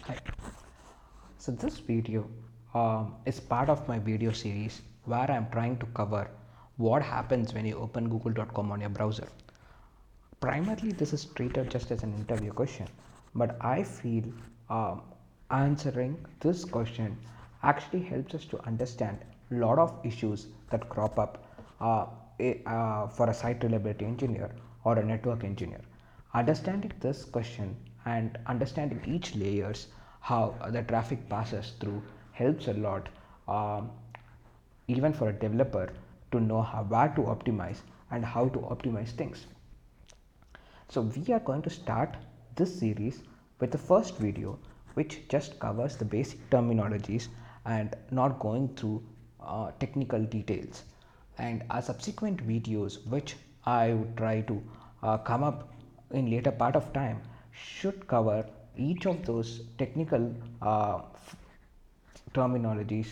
Hi. So this video is part of my video series where I'm trying to cover what happens when you open google.com on your browser. Primarily, this is treated just as an interview question, but I feel um, answering this question actually helps us to understand a lot of issues that crop up for a site reliability engineer or a network engineer. Understanding this question and understanding each layers how the traffic passes through helps a lot, um, even for a developer to know where to optimize and how to optimize things. So we are going to start this series with the first video, which just covers the basic terminologies and not going through technical details. And our subsequent videos, which I would try to come up in later part of time, should cover each of those technical terminologies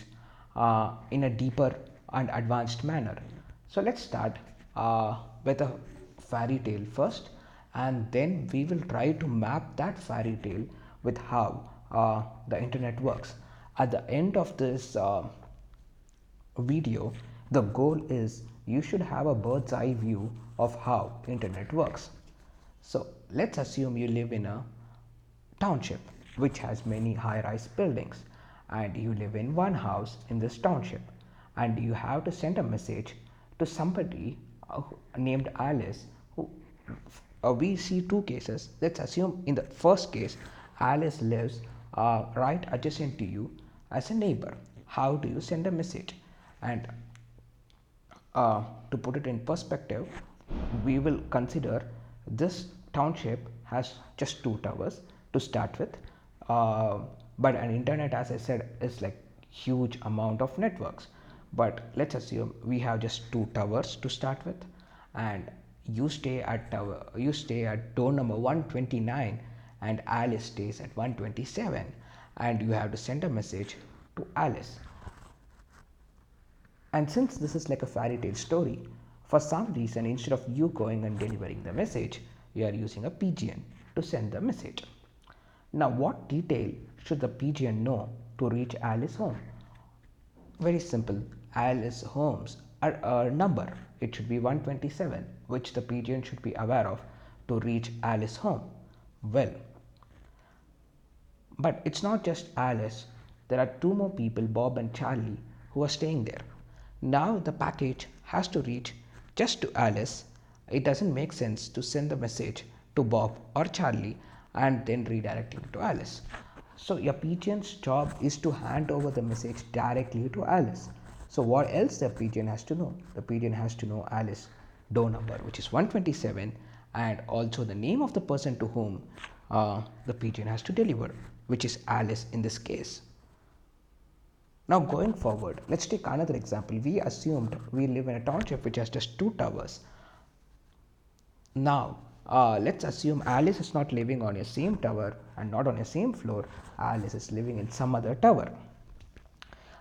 in a deeper and advanced manner. So let's start with a fairy tale first, and then we will try to map that fairy tale with how the internet works. At the end of this video, the goal is you should have a bird's eye view of how internet works. So let's assume you live in a township which has many high-rise buildings, and you live in one house in this township, and you have to send a message to somebody named Alice who we see two cases. Let's assume in the first case Alice lives right adjacent to you as a neighbor. How do you send a message? And to put it in perspective, we will consider this township has just two towers to start with, but an internet, as I said, is like huge amount of networks. But let's assume we have just two towers to start with, and you stay at door number 129, and Alice stays at 127, and you have to send a message to Alice. And since this is like a fairy tale story, for some reason, instead of you going and delivering the message, you are using a pigeon to send the message. Now, what detail should the pigeon know to reach Alice's home? Very simple. Alice's home's number. It should be 127, which the pigeon should be aware of to reach Alice's home. Well, but it's not just Alice. There are two more people, Bob and Charlie, who are staying there. Now the package has to reach just to Alice. It doesn't make sense to send the message to Bob or Charlie and then redirecting it to Alice. So your pigeon's job is to hand over the message directly to Alice. So what else the pigeon has to know? The pigeon has to know Alice door number, which is 127, and also the name of the person to whom the pigeon has to deliver, which is Alice in this case. Now going forward, let's take another example. We assumed we live in a township which has just two towers. Now let's assume Alice is not living on a same tower and not on a same floor. Alice is living in some other tower.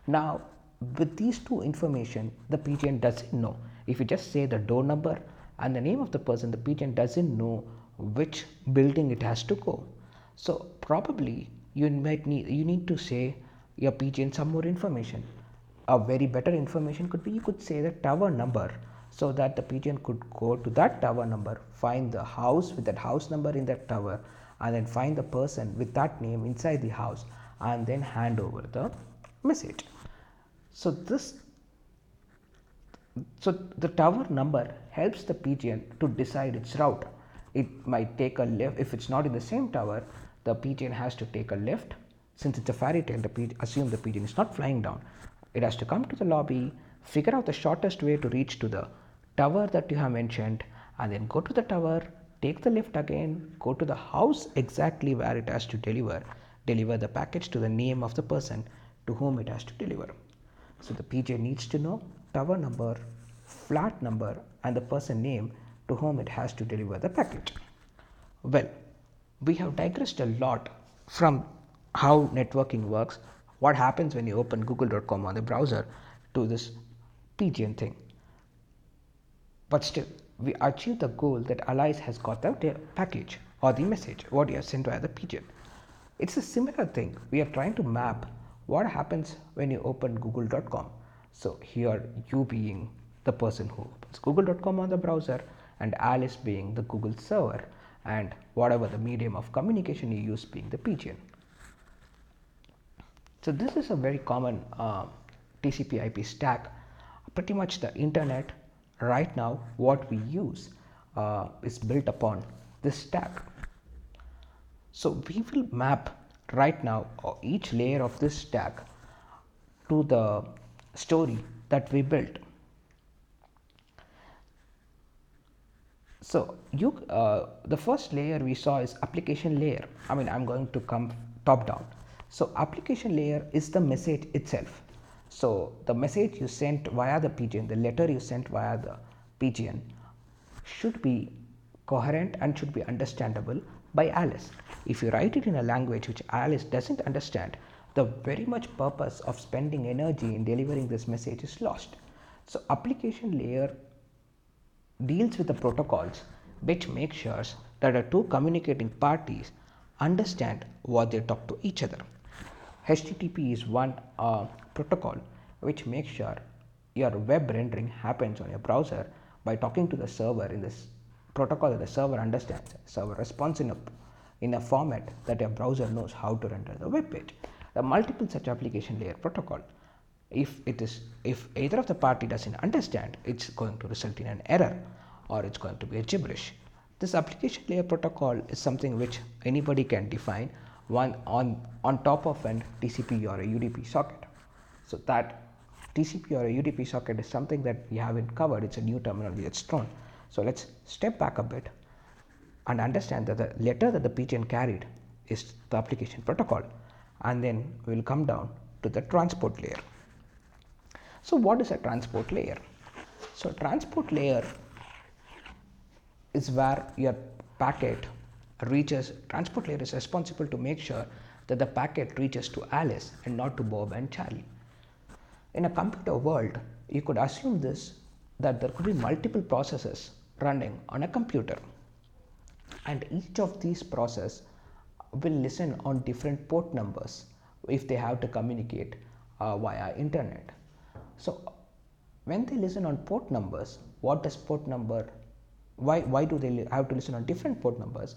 Now with these two information, the pigeon doesn't know. If you just say the door number and the name of the person, the pigeon doesn't know which building it has to go. So probably you need to say your pigeon some more information. A very better information could be you could say the tower number, so that the pigeon could go to that tower number, find the house with that house number in that tower, and then find the person with that name inside the house, and then hand over the message. So the tower number helps the pigeon to decide its route. It might take a left. If it's not in the same tower, the pigeon has to take a left. Since it's a fairy tale, assume the pigeon is not flying down. It has to come to the lobby, figure out the shortest way to reach to the tower that you have mentioned, and then go to the tower, take the lift again, go to the house exactly where it has to deliver the package to the name of the person to whom it has to deliver. So the pigeon needs to know tower number, flat number, and the person name to whom it has to deliver the package. Well, we have digressed a lot from how networking works, what happens when you open google.com on the browser, to this pigeon thing. But still, we achieve the goal that Alice has got the package or the message, what you have sent via the pigeon. It's a similar thing. We are trying to map what happens when you open google.com. So here you being the person who opens google.com on the browser and Alice being the Google server and whatever the medium of communication you use being the pigeon. So this is a very common TCP IP stack. Pretty much the internet right now what we use is built upon this stack. So we will map right now each layer of this stack to the story that we built. So the first layer we saw is application layer. I'm going to come top down. So application layer is the message itself. So the message you sent via the pigeon, the letter you sent via the pigeon should be coherent and should be understandable by Alice. If you write it in a language which Alice doesn't understand, the very much purpose of spending energy in delivering this message is lost. So application layer deals with the protocols which make sure that the two communicating parties understand what they talk to each other. HTTP is one protocol which makes sure your web rendering happens on your browser by talking to the server in this protocol that the server understands. Server responds in a format that your browser knows how to render the web page. The multiple such application layer protocol, if either of the party doesn't understand, it's going to result in an error or it's going to be a gibberish. This application layer protocol is something which anybody can define one on top of an TCP or a UDP socket. So that TCP or a UDP socket is something that we haven't covered. It's a new terminology that's thrown. So let's step back a bit and understand that the letter that the pigeon carried is the application protocol, and then we will come down to the transport layer. So what is a transport layer? So transport layer is where your packet reaches. Transport layer is responsible to make sure that the packet reaches to Alice and not to Bob and Charlie. In a computer world, you could assume this, that there could be multiple processes running on a computer, and each of these processes will listen on different port numbers if they have to communicate via internet. So when they listen on port numbers, what does port number, why do they have to listen on different port numbers?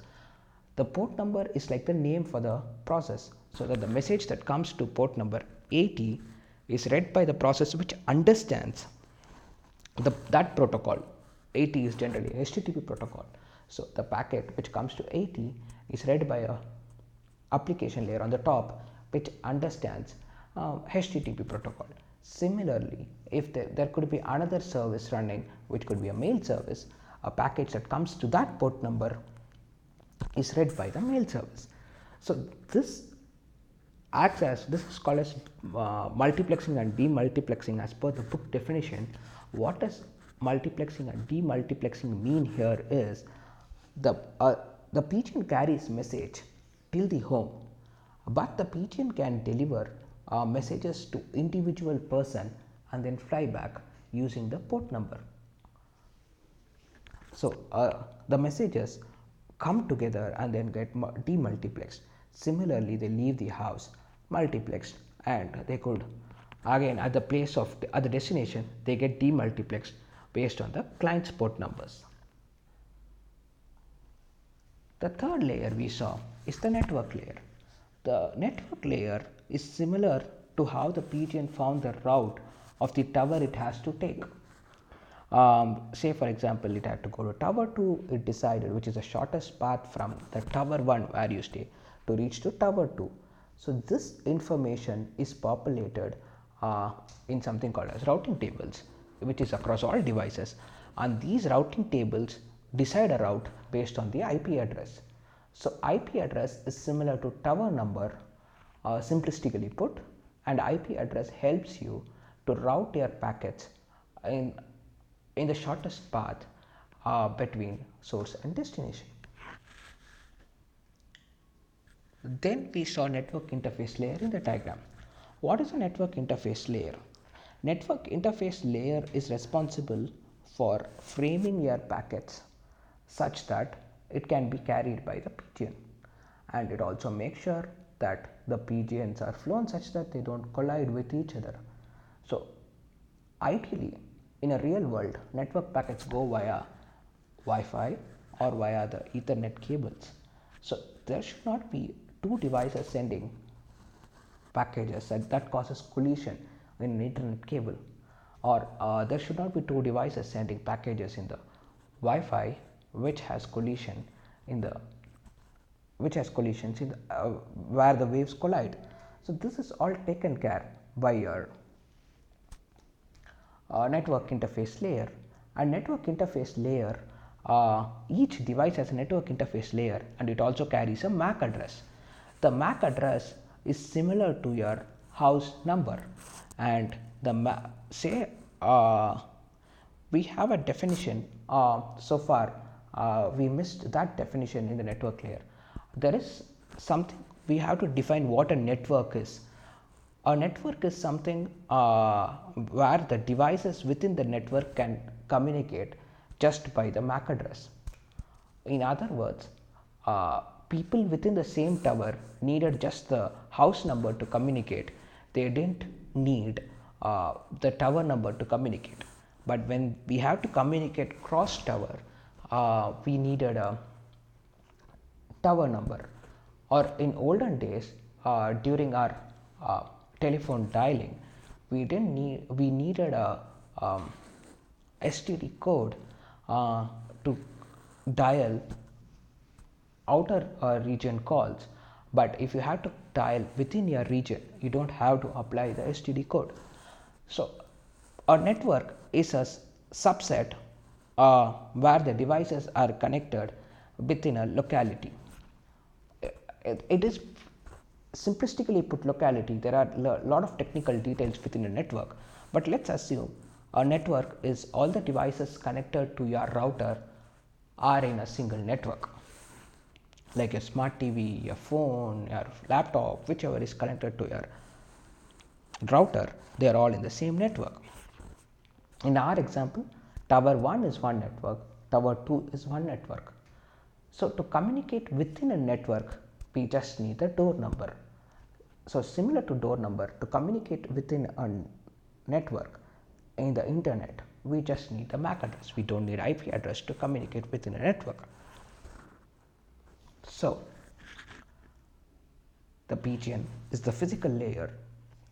The port number is like the name for the process, so that the message that comes to port number 80 is read by the process which understands that protocol. 80 is generally HTTP protocol. So the packet which comes to 80 is read by a application layer on the top which understands HTTP protocol. Similarly, if there could be another service running which could be a mail service, a package that comes to that port number is read by the mail service. So this is called as multiplexing and demultiplexing as per the book definition. What does multiplexing and demultiplexing mean here is the pigeon carries message till the home, but the pigeon can deliver messages to individual person and then fly back using the port number. So the messages come together and then get demultiplexed. Similarly, they leave the house multiplexed, and they could again at the place of at the destination they get demultiplexed based on the client's port numbers. The third layer we saw is the network layer. The network layer is similar to how the pigeon found the route of the tower it has to take. Say for example, it had to go to tower 2, it decided which is the shortest path from the tower 1 where you stay to reach to tower 2. So this information is populated in something called as routing tables, which is across all devices, and these routing tables decide a route based on the IP address. So IP address is similar to tower number, simplistically put, and IP address helps you to route your packets in the shortest path between source and destination. Then we saw network interface layer in the diagram. What is a network interface layer? Network interface layer is responsible for framing your packets such that it can be carried by the pigeon, and it also makes sure that the PGNs are flown such that they don't collide with each other. So ideally, in a real world, network packets go via Wi-Fi or via the Ethernet cables. So there should not be two devices sending packages that causes collision in an Ethernet cable, or there should not be two devices sending packages in the Wi-Fi which has collision in the which has collisions in the, where the waves collide. So this is all taken care by your network interface layer. And network interface layer, each device has a network interface layer, and it also carries a MAC address. The MAC address is similar to your house number, and the say we have a definition. So far we missed that definition in the network layer. There is something we have to define what a network is. A network is something where the devices within the network can communicate just by the MAC address. In other words, people within the same tower needed just the house number to communicate. They didn't need the tower number to communicate. But when we have to communicate cross tower, we needed a tower number. Or in olden days, during our telephone dialing, we needed a STD code to dial outer region calls. But if you have to dial within your region, you don't have to apply the STD code. So a network is a subset where the devices are connected within a locality. It is simplistically put locality. There are a lot of technical details within a network, but let's assume a network is all the devices connected to your router are in a single network, like your smart TV, your phone, your laptop, whichever is connected to your router, they are all in the same network. In our example, tower 1 is one network, tower 2 is one network. So to communicate within a network, we just need the door number. So similar to door number, to communicate within a network in the internet, we just need the MAC address. We don't need IP address to communicate within a network. So the BGN is the physical layer,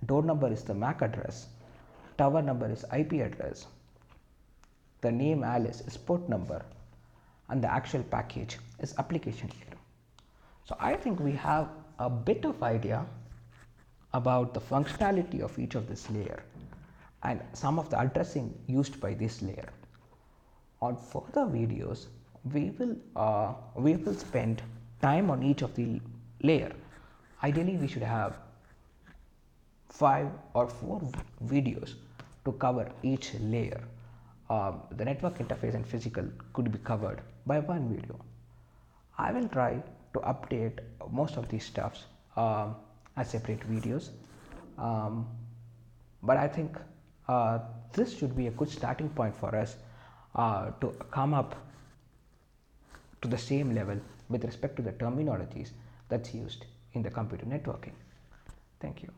door number is the MAC address, tower number is IP address, the name Alice is port number, and the actual package is application layer. So I think we have a bit of idea about the functionality of each of this layer and some of the addressing used by this layer. On further videos, we will spend time on each of the layer. Ideally, we should have 5 or 4 videos to cover each layer. The network interface and physical could be covered by one video. I will try to update most of these stuffs as separate videos, but I think this should be a good starting point for us to come up to the same level with respect to the terminologies that's used in the computer networking. Thank you.